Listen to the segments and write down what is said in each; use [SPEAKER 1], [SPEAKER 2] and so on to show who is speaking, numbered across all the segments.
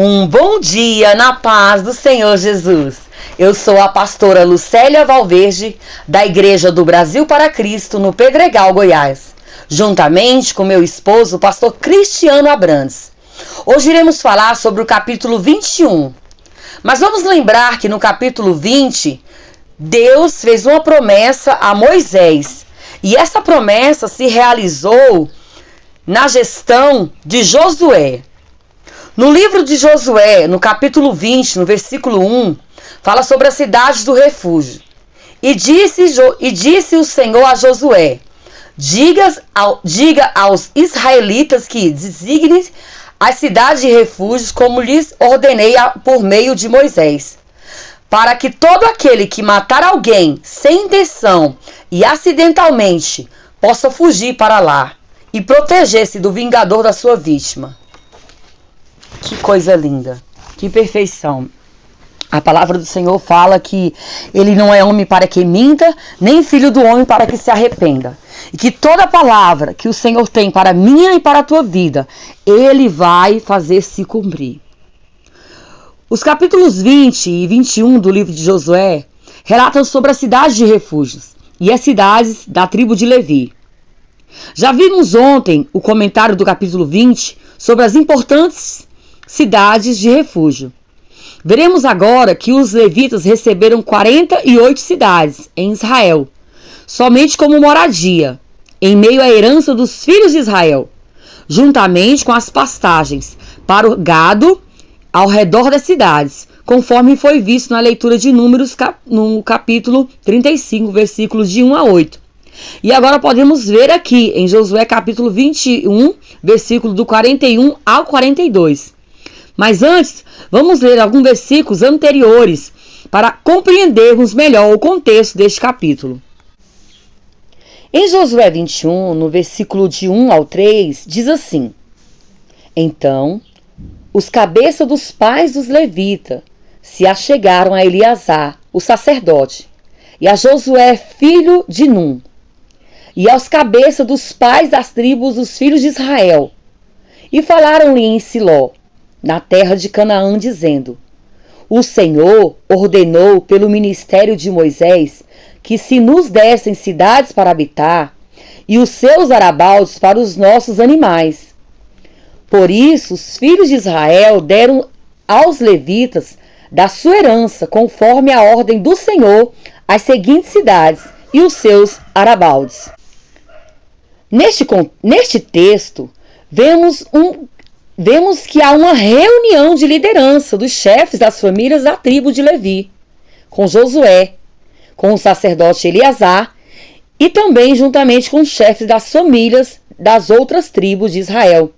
[SPEAKER 1] Um bom dia na paz do Senhor Jesus. Eu sou a pastora Lucélia Valverde, da Igreja do Brasil para Cristo, no Pedregal, Goiás, juntamente com meu esposo, o pastor Cristiano Abrantes. Hoje iremos falar sobre o capítulo 21. Mas vamos lembrar que no capítulo 20, Deus fez uma promessa a Moisés. E essa promessa se realizou na gestão de Josué. No livro de Josué, no capítulo 20, no versículo 1, fala sobre as cidades do refúgio. E disse o Senhor a Josué: diga aos israelitas que designem as cidades de refúgios como lhes ordenei por meio de Moisés, para que todo aquele que matar alguém sem intenção e acidentalmente possa fugir para lá e proteger-se do vingador da sua vítima. Que coisa linda, que perfeição. A palavra do Senhor fala que ele não é homem para que minta, nem filho do homem para que se arrependa. E que toda palavra que o Senhor tem para a minha e para a tua vida, ele vai fazer se cumprir. Os capítulos 20 e 21 do livro de Josué relatam sobre as cidades de refúgios e as cidades da tribo de Levi. Já vimos ontem o comentário do capítulo 20 sobre as importantes cidades de refúgio. Veremos agora que os levitas receberam 48 cidades em Israel, somente como moradia, em meio à herança dos filhos de Israel, juntamente com as pastagens para o gado ao redor das cidades, conforme foi visto na leitura de Números no capítulo 35, versículos de 1 a 8. E agora podemos ver aqui em Josué capítulo 21, versículo do 41 ao 42. Mas antes, vamos ler alguns versículos anteriores para compreendermos melhor o contexto deste capítulo. Em Josué 21, no versículo de 1 ao 3, diz assim: Então, os cabeças dos pais dos levitas se achegaram a Eleazar, o sacerdote, e a Josué, filho de Num, e aos cabeças dos pais das tribos dos filhos de Israel, e falaram-lhe em Siló, na terra de Canaã, dizendo: O Senhor ordenou pelo ministério de Moisés que se nos dessem cidades para habitar e os seus arabaldes para os nossos animais. Por isso os filhos de Israel deram aos levitas da sua herança, conforme a ordem do Senhor, as seguintes cidades e os seus arabaldes. Neste texto, vemos que há uma reunião de liderança dos chefes das famílias da tribo de Levi, com Josué, com o sacerdote Eleazar e também juntamente com os chefes das famílias das outras tribos de Israel,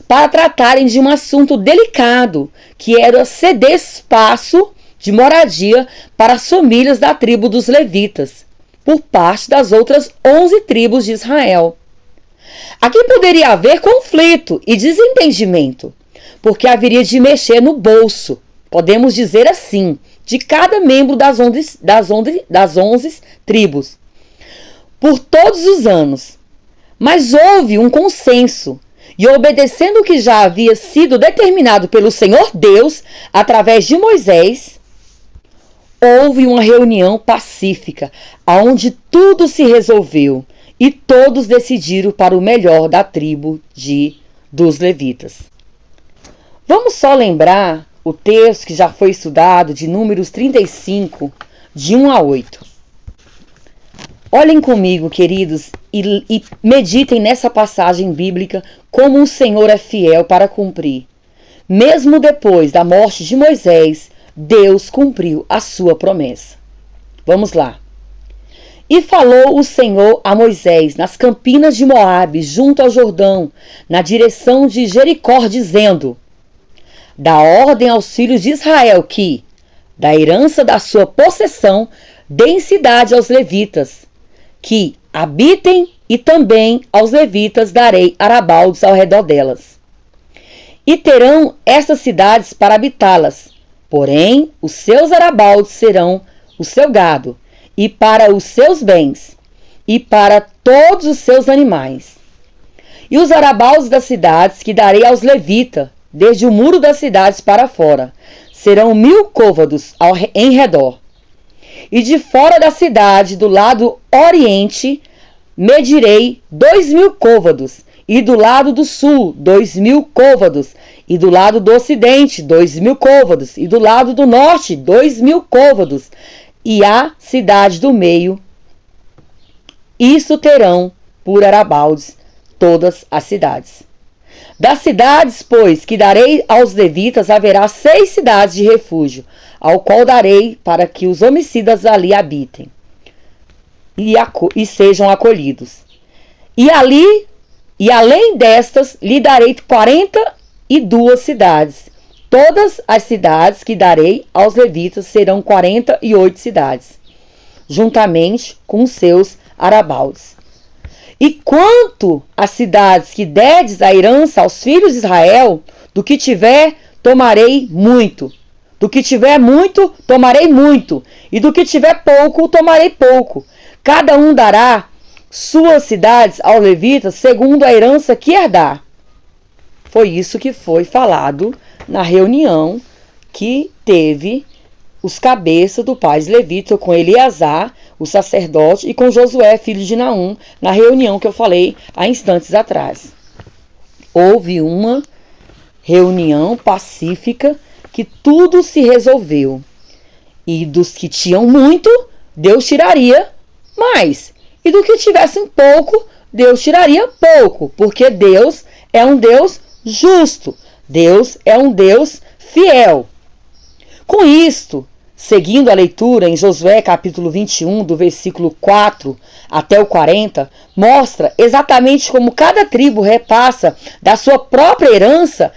[SPEAKER 1] para tratarem de um assunto delicado, que era ceder espaço de moradia para as famílias da tribo dos levitas, por parte das outras 11 tribos de Israel. Aqui poderia haver conflito e desentendimento, porque haveria de mexer no bolso, podemos dizer assim, de cada membro das 11 tribos, por todos os anos. Mas houve um consenso, e obedecendo o que já havia sido determinado pelo Senhor Deus, através de Moisés, houve uma reunião pacífica, onde tudo se resolveu, e todos decidiram para o melhor da tribo dos levitas. Vamos só lembrar o texto que já foi estudado de Números 35, de 1 a 8. Olhem comigo, queridos, e meditem nessa passagem bíblica como o Senhor é fiel para cumprir. Mesmo depois da morte de Moisés, Deus cumpriu a sua promessa. Vamos lá. E falou o Senhor a Moisés nas campinas de Moabe, junto ao Jordão, na direção de Jericó, dizendo: Dá ordem aos filhos de Israel que, da herança da sua possessão, deem cidade aos levitas, que habitem, e também aos levitas darei arabaldes ao redor delas. E terão estas cidades para habitá-las, porém os seus arabaldes serão o seu gado, e para os seus bens, e para todos os seus animais. E os arabaldes das cidades que darei aos levitas, desde o muro das cidades para fora. Serão 1000 côvados em redor. E de fora da cidade, do lado oriente, medirei 2000 côvados. E do lado do sul, 2000 côvados. E do lado do ocidente, 2000 côvados. E do lado do norte, 2000 côvados. E a cidade do meio. Isso terão por arabaldes todas as cidades. Das cidades, pois, que darei aos levitas, haverá 6 cidades de refúgio, ao qual darei para que os homicidas ali habitem e sejam acolhidos. E além destas, lhe darei 42 cidades. Todas as cidades que darei aos levitas serão 48 cidades, juntamente com seus arabaldes. E quanto às cidades que derdes a herança aos filhos de Israel, do que tiver, tomarei muito. Do que tiver muito, tomarei muito. E do que tiver pouco, tomarei pouco. Cada um dará suas cidades aos levitas, segundo a herança que herdar. Foi isso que foi falado na reunião que teve os cabeças do pai levita com Eleazar, o sacerdote, e com Josué, filho de Naum, na reunião que eu falei há instantes atrás. Houve uma reunião pacífica que tudo se resolveu. E dos que tinham muito, Deus tiraria mais. E do que tivessem pouco, Deus tiraria pouco. Porque Deus é um Deus justo. Deus é um Deus fiel. Com isto, seguindo a leitura em Josué capítulo 21, do versículo 4 até o 40, mostra exatamente como cada tribo repassa da sua própria herança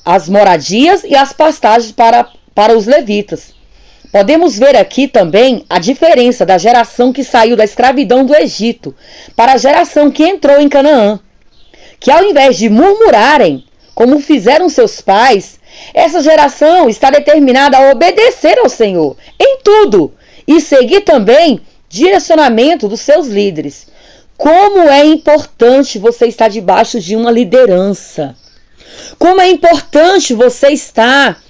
[SPEAKER 1] as moradias e as pastagens para os levitas. Podemos ver aqui também a diferença da geração que saiu da escravidão do Egito para a geração que entrou em Canaã, que ao invés de murmurarem, como fizeram seus pais, essa geração está determinada a obedecer ao Senhor em tudo e seguir também direcionamento dos seus líderes. Como é importante você estar debaixo de uma liderança. Como é importante você estar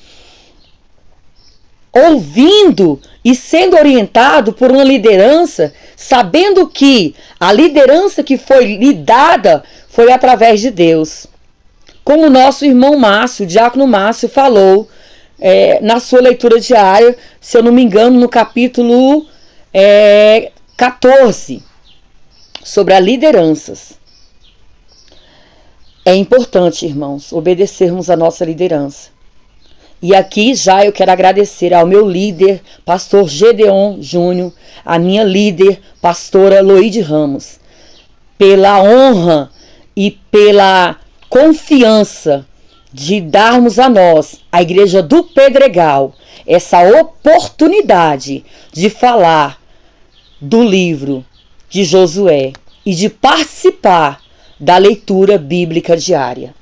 [SPEAKER 1] ouvindo e sendo orientado por uma liderança, sabendo que a liderança que foi lhe dada foi através de Deus. Como o nosso irmão Márcio, o diácono Márcio, falou na sua leitura diária, se eu não me engano, no capítulo 14, sobre as lideranças. É importante, irmãos, obedecermos a nossa liderança. E aqui já eu quero agradecer ao meu líder, pastor Gedeon Júnior, a minha líder, pastora Loide Ramos, pela honra e pela confiança de darmos a nós, a Igreja do Pedregal, essa oportunidade de falar do livro de Josué e de participar da leitura bíblica diária.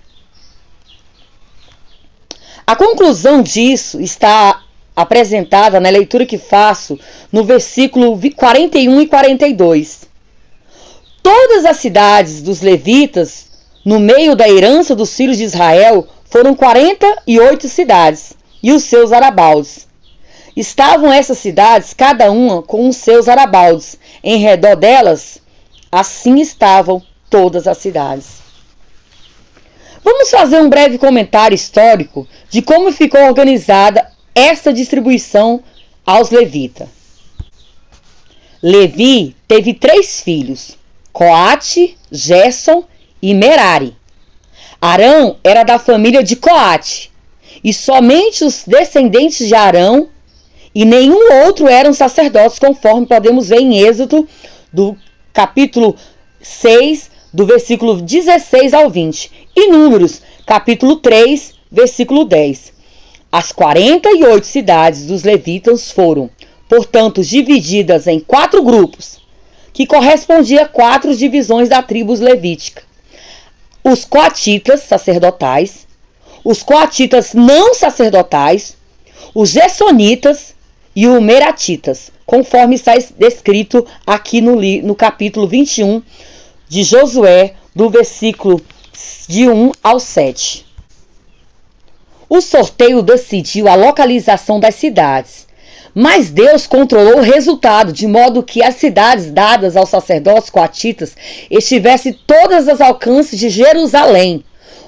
[SPEAKER 1] A conclusão disso está apresentada na leitura que faço no versículo 41 e 42. Todas as cidades dos levitas, no meio da herança dos filhos de Israel, foram 48 cidades, e os seus arabaldes. Estavam essas cidades, cada uma com os seus arabaldes. Em redor delas, assim estavam todas as cidades. Vamos fazer um breve comentário histórico de como ficou organizada essa distribuição aos levitas. Levi teve 3 filhos, Coate, Gerson e Merari. Arão era da família de Coate, e somente os descendentes de Arão e nenhum outro eram sacerdotes, conforme podemos ver em Êxodo, do capítulo 6, do versículo 16 ao 20, e Números, capítulo 3, versículo 10. As 48 cidades dos levitas foram, portanto, divididas em 4 grupos, que correspondiam a 4 divisões da tribo levítica. Os coatitas sacerdotais, os coatitas não sacerdotais, os gersonitas e os meratitas, conforme está descrito aqui no capítulo 21 de Josué, do versículo de 1 ao 7. O sorteio decidiu a localização das cidades, mas Deus controlou o resultado, de modo que as cidades dadas aos sacerdotes coatitas estivessem todas aos alcances de Jerusalém,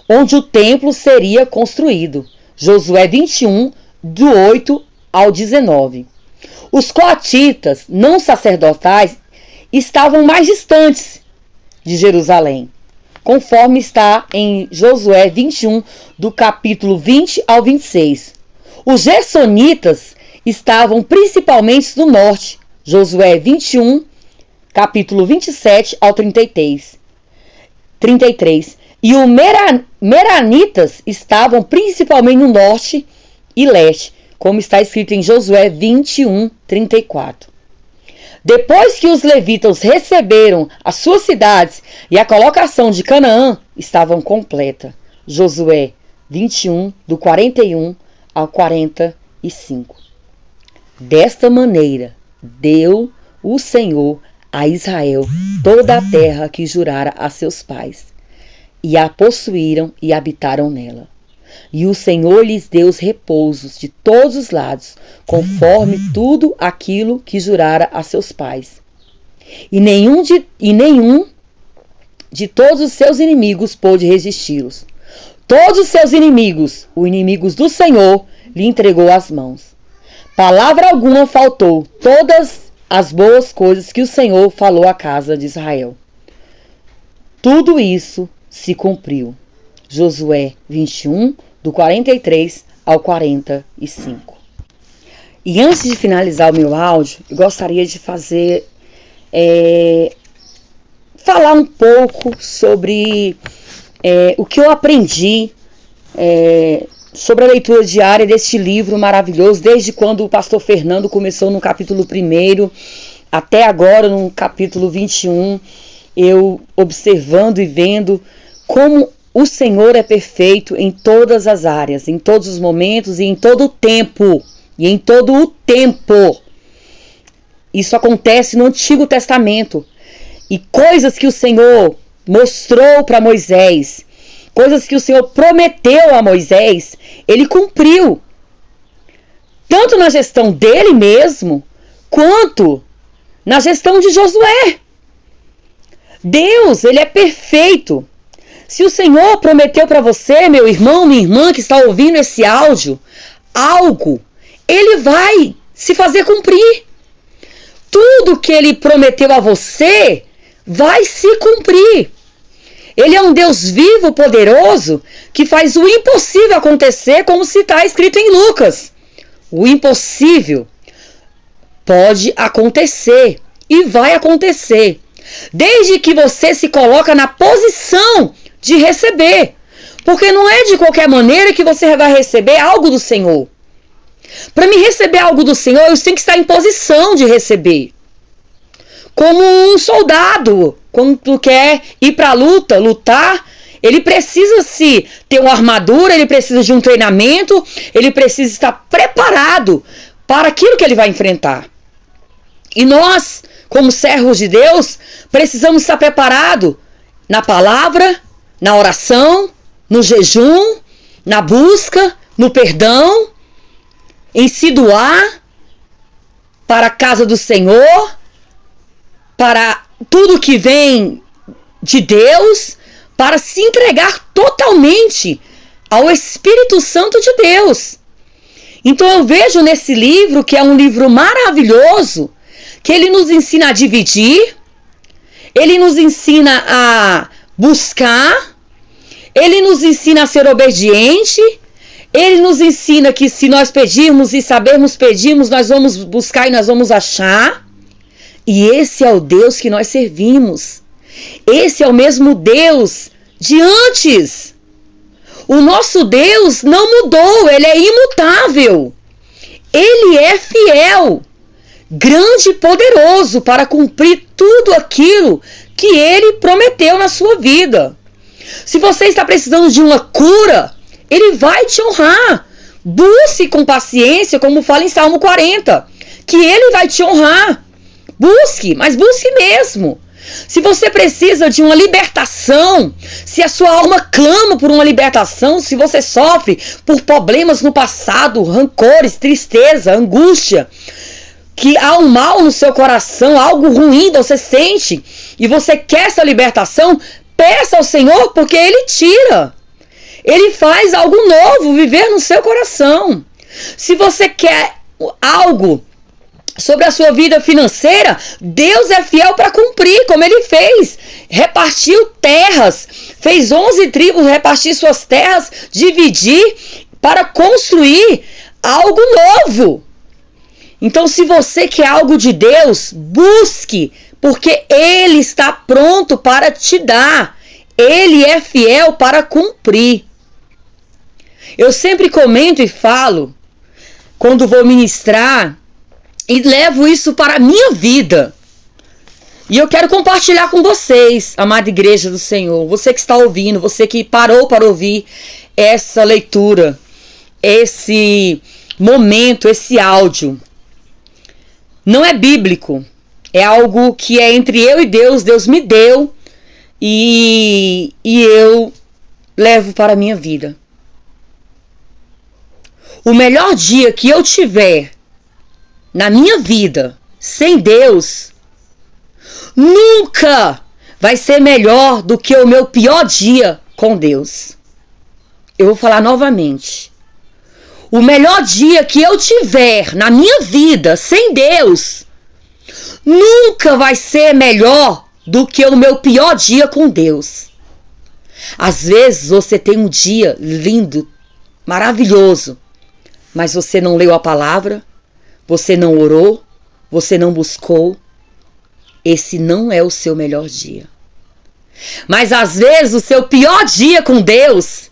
[SPEAKER 1] onde o templo seria construído. Josué 21, do 8 ao 19. Os coatitas não sacerdotais estavam mais distantes de Jerusalém, conforme está em Josué 21, do capítulo 20 ao 26. Os gersonitas estavam principalmente no norte, Josué 21, capítulo 27 ao 33. E os meranitas estavam principalmente no norte e leste, como está escrito em Josué 21, 34. Depois que os levitas receberam as suas cidades e a colocação de Canaã estavam completa. Josué 21, do 41 ao 45. Desta maneira, deu o Senhor a Israel toda a terra que jurara a seus pais, e a possuíram e habitaram nela. E o Senhor lhes deu os repousos de todos os lados, conforme tudo aquilo que jurara a seus pais. E nenhum de todos os seus inimigos pôde resisti-los. Todos os seus inimigos, os inimigos do Senhor, lhe entregou às mãos. Palavra alguma faltou, todas as boas coisas que o Senhor falou à casa de Israel. Tudo isso se cumpriu. Josué 21, do 43 ao 45. E antes de finalizar o meu áudio, eu gostaria de falar um pouco sobre o que eu aprendi sobre a leitura diária deste livro maravilhoso, desde quando o pastor Fernando começou no capítulo 1 até agora no capítulo 21, eu observando e vendo como o Senhor é perfeito em todas as áreas, em todos os momentos e em todo o tempo. Isso acontece no Antigo Testamento. E coisas que o Senhor mostrou para Moisés, coisas que o Senhor prometeu a Moisés, ele cumpriu. Tanto na gestão dele mesmo, quanto na gestão de Josué. Deus, ele é perfeito. Se o Senhor prometeu para você, meu irmão, minha irmã que está ouvindo esse áudio, algo, ele vai se fazer cumprir. Tudo que ele prometeu a você vai se cumprir. Ele é um Deus vivo, poderoso, que faz o impossível acontecer, como se está escrito em Lucas. O impossível pode acontecer e vai acontecer, desde que você se coloca na posição de receber. Porque não é de qualquer maneira que você vai receber algo do Senhor. Para me receber algo do Senhor, eu tenho que estar em posição de receber. Como um soldado, quando quer ir para a luta, lutar, ele precisa ter uma armadura, ele precisa de um treinamento, ele precisa estar preparado para aquilo que ele vai enfrentar. E nós, como servos de Deus, precisamos estar preparados na palavra, na oração, no jejum, na busca, no perdão, em se doar para a casa do Senhor, para tudo que vem de Deus, para se entregar totalmente ao Espírito Santo de Deus. Então eu vejo nesse livro, que é um livro maravilhoso, que ele nos ensina a dividir, ele nos ensina a buscar, ele nos ensina a ser obediente, ele nos ensina que se nós pedirmos e sabermos pedirmos, nós vamos buscar e nós vamos achar. E esse é o Deus que nós servimos. Esse é o mesmo Deus de antes. O nosso Deus não mudou, ele é imutável. Ele é fiel, grande e poderoso para cumprir tudo aquilo que ele prometeu na sua vida. Se você está precisando de uma cura, ele vai te honrar. Busque com paciência, como fala em Salmo 40, que ele vai te honrar. Busque, mas busque mesmo. Se você precisa de uma libertação, se a sua alma clama por uma libertação, se você sofre por problemas no passado, rancores, tristeza, angústia, que há um mal no seu coração, algo ruim você sente e você quer essa libertação, peça ao Senhor, porque Ele tira. Ele faz algo novo viver no seu coração. Se você quer algo sobre a sua vida financeira, Deus é fiel para cumprir, como Ele fez. Repartiu terras, fez 11 tribos repartir suas terras, dividir para construir algo novo. Então, se você quer algo de Deus, busque, porque Ele está pronto para te dar. Ele é fiel para cumprir. Eu sempre comento e falo, quando vou ministrar, e levo isso para a minha vida. E eu quero compartilhar com vocês, amada igreja do Senhor, você que está ouvindo, você que parou para ouvir essa leitura, esse momento, esse áudio. Não é bíblico, é algo que é entre eu e Deus, Deus me deu e eu levo para a minha vida. O melhor dia que eu tiver na minha vida sem Deus nunca vai ser melhor do que o meu pior dia com Deus. Eu vou falar novamente. O melhor dia que eu tiver na minha vida sem Deus nunca vai ser melhor do que o meu pior dia com Deus. Às vezes você tem um dia lindo, maravilhoso, mas você não leu a palavra, você não orou, você não buscou. Esse não é o seu melhor dia. Mas às vezes o seu pior dia com Deus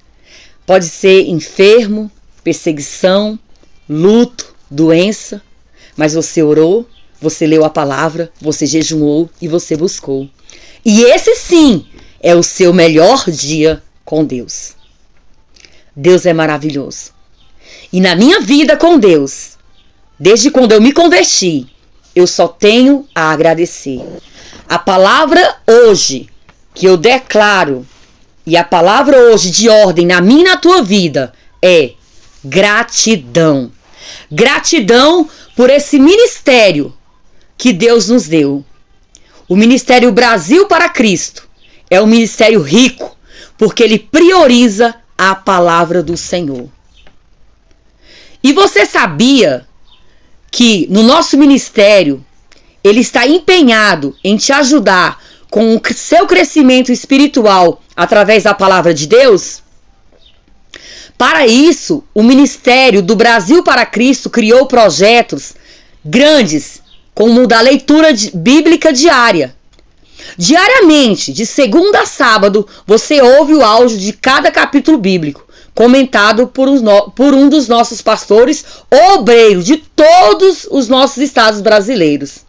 [SPEAKER 1] pode ser enfermo, perseguição, luto, doença, mas você orou, você leu a palavra, você jejuou e você buscou. E esse sim é o seu melhor dia com Deus. Deus é maravilhoso. E na minha vida com Deus, desde quando eu me converti, eu só tenho a agradecer. A palavra hoje que eu declaro, e a palavra hoje de ordem na minha e na tua vida é gratidão. Gratidão por esse ministério que Deus nos deu. O Ministério Brasil para Cristo é um ministério rico, porque ele prioriza a palavra do Senhor. E você sabia que no nosso ministério ele está empenhado em te ajudar com o seu crescimento espiritual através da palavra de Deus? Para isso, o Ministério do Brasil para Cristo criou projetos grandes, como o da leitura bíblica diária. Diariamente, de segunda a sábado, você ouve o áudio de cada capítulo bíblico, comentado por um dos nossos pastores, obreiro de todos os nossos estados brasileiros.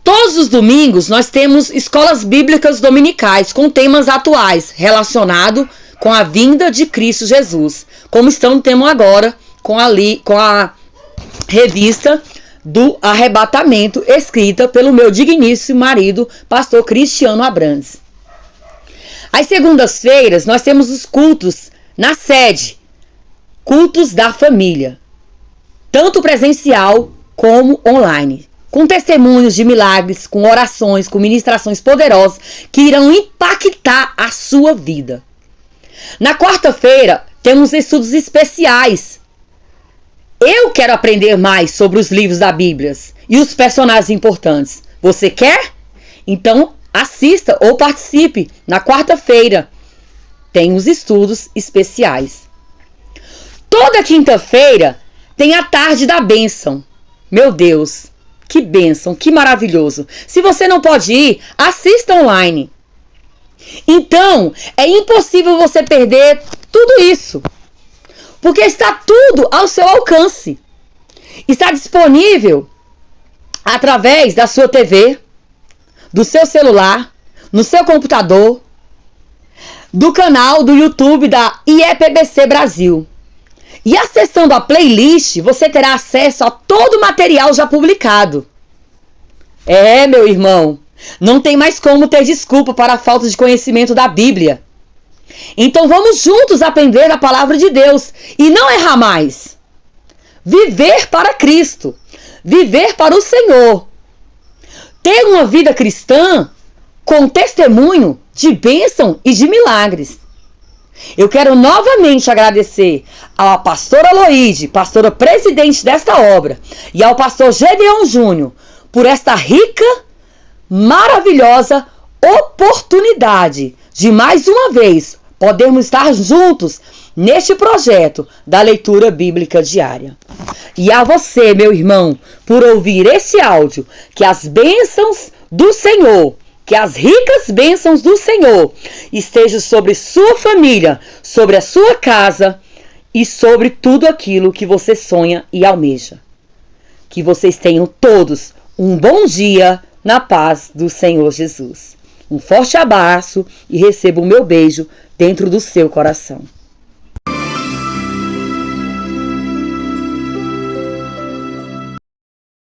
[SPEAKER 1] Todos os domingos nós temos escolas bíblicas dominicais com temas atuais relacionados com a vinda de Cristo Jesus, como estamos tendo agora com a revista do Arrebatamento, escrita pelo meu digníssimo marido, pastor Cristiano Abrantes. Às segundas-feiras nós temos os cultos na sede, cultos da família, tanto presencial como online, com testemunhos de milagres, com orações, com ministrações poderosas que irão impactar a sua vida. Na quarta-feira temos estudos especiais. Eu quero aprender mais sobre os livros da Bíblia e os personagens importantes. Você quer? Então assista ou participe. Na quarta-feira tem os estudos especiais. Toda quinta-feira tem a tarde da bênção. Meu Deus, que bênção, que maravilhoso. Se você não pode ir, assista online. Então, é impossível você perder tudo isso, porque está tudo ao seu alcance. Está disponível através da sua TV, do seu celular, no seu computador, do canal do YouTube da IEPBC Brasil. E acessando a playlist, você terá acesso a todo o material já publicado. É, meu irmão, Não tem mais como ter desculpa para a falta de conhecimento da Bíblia. Então vamos juntos aprender a palavra de Deus e não errar mais. Viver para Cristo. Viver para o Senhor. Ter uma vida cristã com testemunho de bênção e de milagres. Eu quero novamente agradecer à pastora Loide, pastora presidente desta obra, e ao pastor Gedeon Júnior por esta rica, maravilhosa oportunidade de mais uma vez podermos estar juntos neste projeto da leitura bíblica diária. E a você, meu irmão, por ouvir esse áudio, que as bênçãos do Senhor, que as ricas bênçãos do Senhor estejam sobre sua família, sobre a sua casa e sobre tudo aquilo que você sonha e almeja. Que vocês tenham todos um bom dia na paz do Senhor Jesus. Um forte abraço e receba o meu beijo dentro do seu coração.